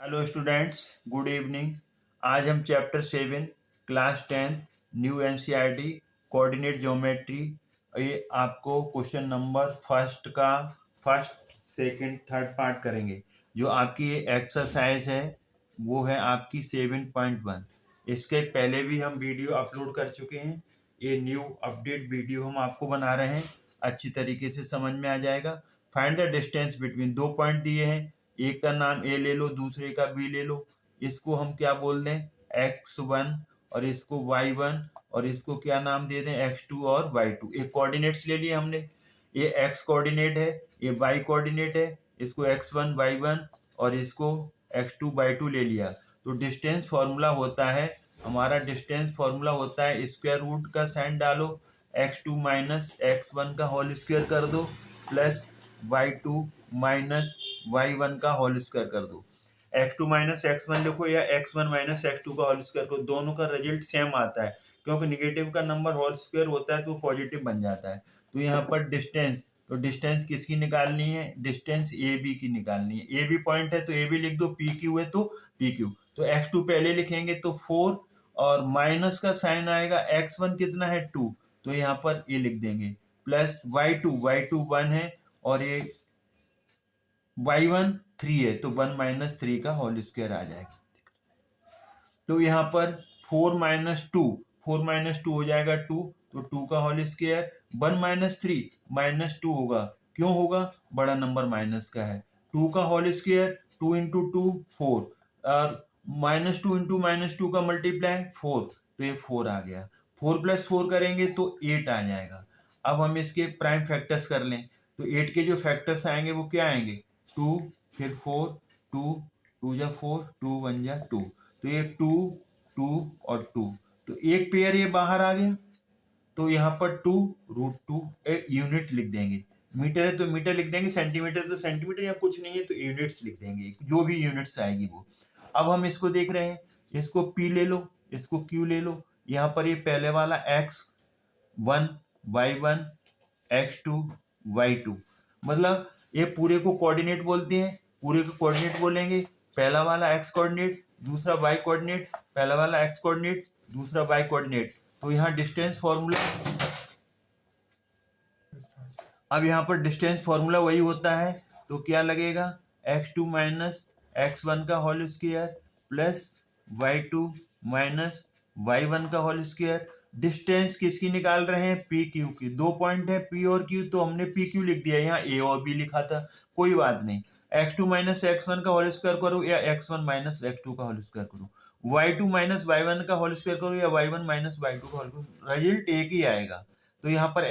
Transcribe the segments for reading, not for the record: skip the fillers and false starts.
Hello students, good evening. आज हम chapter 7 class 10 new NCERT coordinate geometry, ये आपको क्वेश्चन नंबर फर्स्ट का फर्स्ट सेकंड थर्ड पार्ट करेंगे। जो आपकी ये एक्सरसाइज है वो है आपकी 7.1। इसके पहले भी हम वीडियो अपलोड कर चुके हैं। ये न्यू अपडेट वीडियो हम आपको बना रहे हैं, अच्छी तरीके से समझ में आ जाएगा। फाइंड द डिस्टेंस बिटवीन, दो पॉइंट दिए हैं, एक का नाम ए ले लो, दूसरे का बी ले लो। इसको हम क्या बोल दें, x1, और इसको y1, और इसको क्या नाम दे दें, x2 और y2। एक कोऑर्डिनेट्स ले लिए हमने, ये x कोऑर्डिनेट है, ये y कोऑर्डिनेट है, इसको x1 y1 और इसको x2 y2 ले लिया। तो डिस्टेंस फॉर्मूला होता है हमारा, डिस्टेंस फॉर्मूला होता है स्क्वायर रूट का साइन डालो, x2 माइनस x1 का होल स्क्वायर कर दो प्लस y2 माइनस y1 का होल स्क्वायर कर दो। x2 माइनस x1 लिखो या x1 माइनस x2 का होल स्क्वायर करो, दोनों का रिजल्ट सेम आता है, क्योंकि निगेटिव का नंबर होल स्क्वायर होता है तो पॉजिटिव बन जाता है। तो यहाँ पर डिस्टेंस, तो डिस्टेंस किसकी निकालनी है, डिस्टेंस ए बी की निकालनी है। ए बी पॉइंट है तो ए बी लिख दो, पी क्यू है तो पी क्यू। तो x2 पहले लिखेंगे तो 4, और माइनस का साइन आएगा, x1 कितना है 2, तो यहाँ पर ये लिख देंगे प्लस y2 1 है, और ये y1 3 है तो 1 माइनस 3 का होल स्क्वायर आ जाएगा। तो यहाँ पर 4 माइनस टू हो जाएगा 2, तो 2 का होल स्क्वायर, 1 माइनस 3 माइनस 2 होगा, क्यों होगा, बड़ा नंबर माइनस का है। 2 का होल स्क्वायर, 2 इंटू 2 4, और माइनस 2 इंटू माइनस 2 का मल्टीप्लाई 4, तो ये 4 आ गया। 4 प्लस 4 करेंगे तो 8 आ जाएगा। अब हम इसके प्राइम फैक्टर्स कर लें, तो 8 के जो फैक्टर्स आएंगे वो क्या आएंगे, 2 फिर 4, 2 2 जा 4, 2 1 जा 2, तो ये 2 2 और 2, तो एक पेयर ये बाहर आ गया। तो यहाँ पर 2√2 एक यूनिट लिख देंगे, मीटर है तो मीटर लिख देंगे, सेंटीमीटर तो सेंटीमीटर, या कुछ नहीं है तो यूनिट्स लिख देंगे, जो भी यूनिट्स आएगी वो। अब हम इसको देख रहे हैं, इसको P ले लो, इसको Q ले लो। यहाँ पर ये पहले वाला x1 y1 x2 y2, मतलब ये पूरे को कोऑर्डिनेट बोलते हैं, पूरे को कोऑर्डिनेट बोलेंगे। पहला वाला x कोऑर्डिनेट, दूसरा y कोऑर्डिनेट, पहला वाला x कोऑर्डिनेट, दूसरा y कोऑर्डिनेट। तो यहाँ डिस्टेंस फॉर्मूला, अब यहाँ पर डिस्टेंस फॉर्मूला वही होता है, तो क्या लगेगा, x2 माइनस x1 का whole square plus y2 minus y1 का होल स्क्वायर। डिस्टेंस किसकी निकाल रहे हैं, पी क्यू की। दो पॉइंट है P और Q, तो हमने पी क्यू लिख दिया, यहाँ A और B लिखा था, कोई बात नहीं। x2 माइनस x1 का होल स्क्वायर करो या x1 माइनस x2 का होल स्क्वायर करो, y2 माइनस y1 का होल स्क्वायर करो या y1 माइनस y2 का होल स्क्वायर, रिजल्ट एक ही आएगा। तो यहाँ पर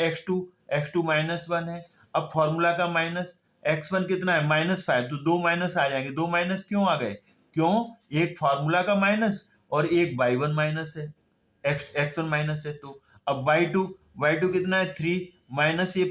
x2 माइनस 1 है। अब फॉर्मूला का माइनस, x1 कितना है -5, तो दो माइनस आ जाएंगे। दो माइनस क्यों आ गए, क्यों, एक फार्मूला का माइनस और एक y1 माइनस है, x1 माइनस है। तो अब y2 कितना है 3, माइनस ये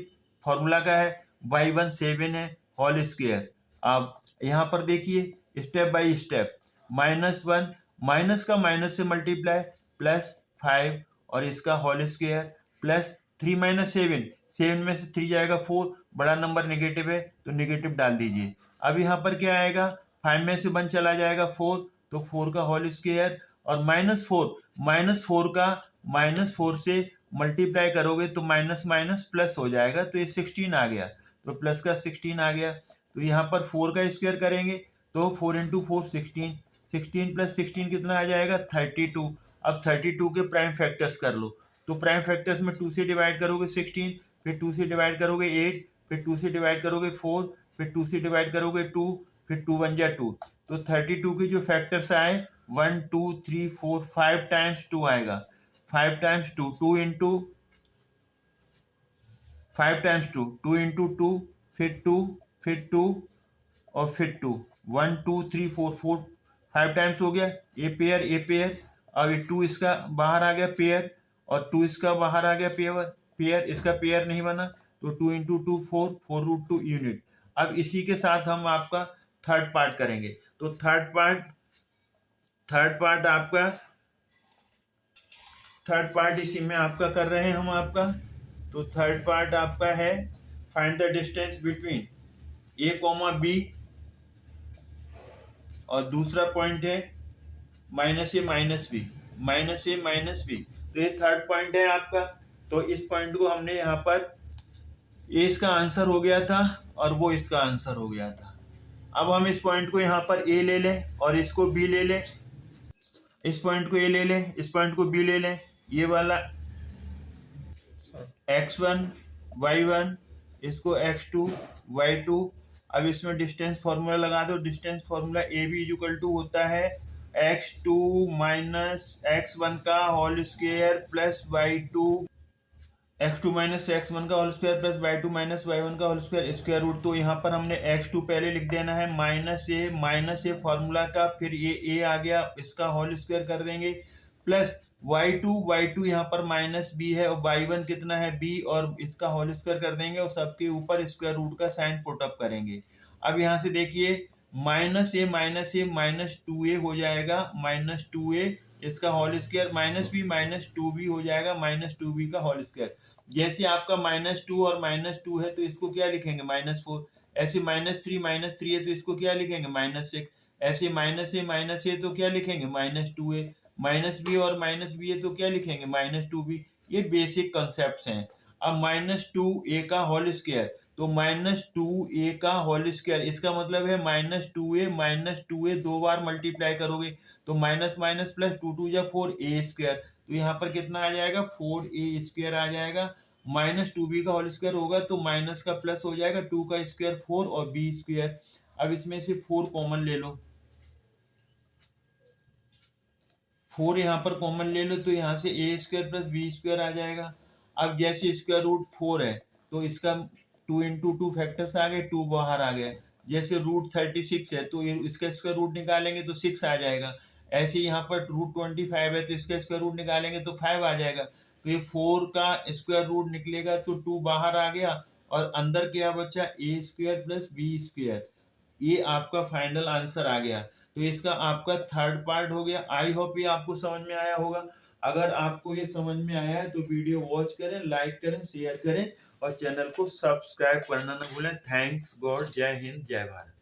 फॉर्मूला का है, y1 7 है होल स्क्वायर। अब यहाँ पर देखिए स्टेप बाय स्टेप, -1, माइनस का माइनस से मल्टीप्लाई, +5 और इसका होल स्क्वायर, प्लस 3 माइनस 7 में से 3 जाएगा 4, बड़ा नंबर नेगेटिव है तो नेगेटिव डाल दीजिए। अब यहाँ पर क्या आएगा, 5 में से 1 चला जाएगा 4, तो 4 का होल स्क्वायर, और -4 का -4 से मल्टीप्लाई करोगे तो माइनस माइनस प्लस हो जाएगा, तो ये 16 आ गया, तो प्लस का 16 आ गया। तो यहाँ पर 4 का स्क्वायर करेंगे तो 4 इंटू 4 16, 16 प्लस 16 कितना आ जाएगा 32। अब 32 के प्राइम फैक्टर्स कर लो, तो प्राइम फैक्टर्स में 2 से डिवाइड करोगे 16, फिर 2 से डिवाइड करोगे 8, फिर 2 से डिवाइड करोगे 4, फिर 2 से डिवाइड करोगे 2, फिर 2 1 जा 2। तो 32 के जो फैक्टर्स आए 1 2 3 4 5 टाइम्स 2 आएगा, 5 टाइम्स 2, 2 इंटू 5 टाइम्स 2, 2 इंटू 2, फिर 2, फिर 2 और फिर 2, 1 2 3 4 4 5 टाइम्स हो गया, ए पेयर। अब ये 2 इसका बाहर आ गया पेयर, और 2 इसका बाहर आ गया पेयर, इसका पेयर नहीं बना, तो 2 इंटू 2 4, 4√2 यूनिट। अब इसी के साथ हम आपका थर्ड पार्ट करेंगे, तो थर्ड पार्ट इसी में आपका कर रहे हैं हम आपका। तो थर्ड पार्ट आपका है find the distance between A, B और दूसरा पॉइंट है माइनस ए माइनस बी, माइनस ए माइनस बी, तो ये थर्ड पॉइंट है आपका। तो इस पॉइंट को हमने यहाँ पर, ये इसका आंसर हो गया था और वो इसका आंसर हो गया था। अब हम इस पॉइंट को यहाँ पर ए ले लें और इसको बी ले लें, इस पॉइंट को ए ले लें, इस पॉइंट को बी ले लें, ये वाला x1 y1, इसको x2 y2। अब इसमें डिस्टेंस फार्मूला लगा दो, distance formula A B equal to होता है x2 माइनस x1 का whole square plus y2, x2 minus x1 का whole square plus y2 minus y1 का होल स्क्वायर, स्क्वायर रूट। तो यहाँ पर हमने x2 पहले लिख देना है माइनस ए फार्मूला का, फिर ये a आ गया, इसका होल स्क्वायर कर देंगे, प्लस y2 यहाँ पर माइनस b है और y1 कितना है b, और इसका होल स्क्वायर कर देंगे और सबके ऊपर स्क्वायर रूट का साइन पुट अप करेंगे। अब यहाँ से देखिए माइनस ए माइनस 2a हो जाएगा, माइनस 2a इसका whole square, minus two B हो जाएगा, माइनस 2b का होल स्क्वायर। जैसे आपका -2 और -2 है तो इसको क्या लिखेंगे -4, ऐसे -3 है तो इसको क्या लिखेंगे -6, ऐसे -a तो क्या लिखेंगे -2a, -b और -b है तो क्या लिखेंगे -2b। ये बेसिक कॉन्सेप्ट्स हैं। अब -2a का होल स्क्वायर, तो -2a का होल स्क्वायर, इसका मतलब है -2a दो बार मल्टीप्लाई करोगे तो माइनस माइनस प्लस 2 2 या 4a स्क्वायर, तो यहाँ पर कितना आ जाएगा 4a स्क्वायर आ जाएगा। -2b का होल स्क्वायर होगा तो माइनस का प्लस हो जाएगा, 2 का स्क्वायर 4 और b स्क्वायर। अब इसमें से 4 कॉमन ले लो, 4 यहाँ पर कॉमन ले लो तो यहाँ से a square plus b square आ जाएगा। अब जैसे स्क्वायर रूट 4 है तो इसका 2 इंटू 2 फैक्टर्स आ गए, 2 बाहर आ गया। जैसे रूट 36 है तो इसका स्क्वायर रूट निकालेंगे तो 6 आ जाएगा। ऐसे यहाँ पर रूट 25 है तो इसका स्क्वायर रूट निकालेंगे तो 5 आ जाएगा। तो ये 4 का स्क्वायर रूट निकलेगा तो 2 बाहर आ गया और अंदर क्या बचा a square plus b square. ये आपका फाइनल आंसर आ गया। तो इसका आपका थर्ड पार्ट हो गया। आई होप ये आपको समझ में आया होगा। अगर आपको ये समझ में आया है तो वीडियो वॉच करें, लाइक करें, शेयर करें और चैनल को सब्सक्राइब करना न भूलें। थैंक्स गॉड, जय हिंद, जय भारत।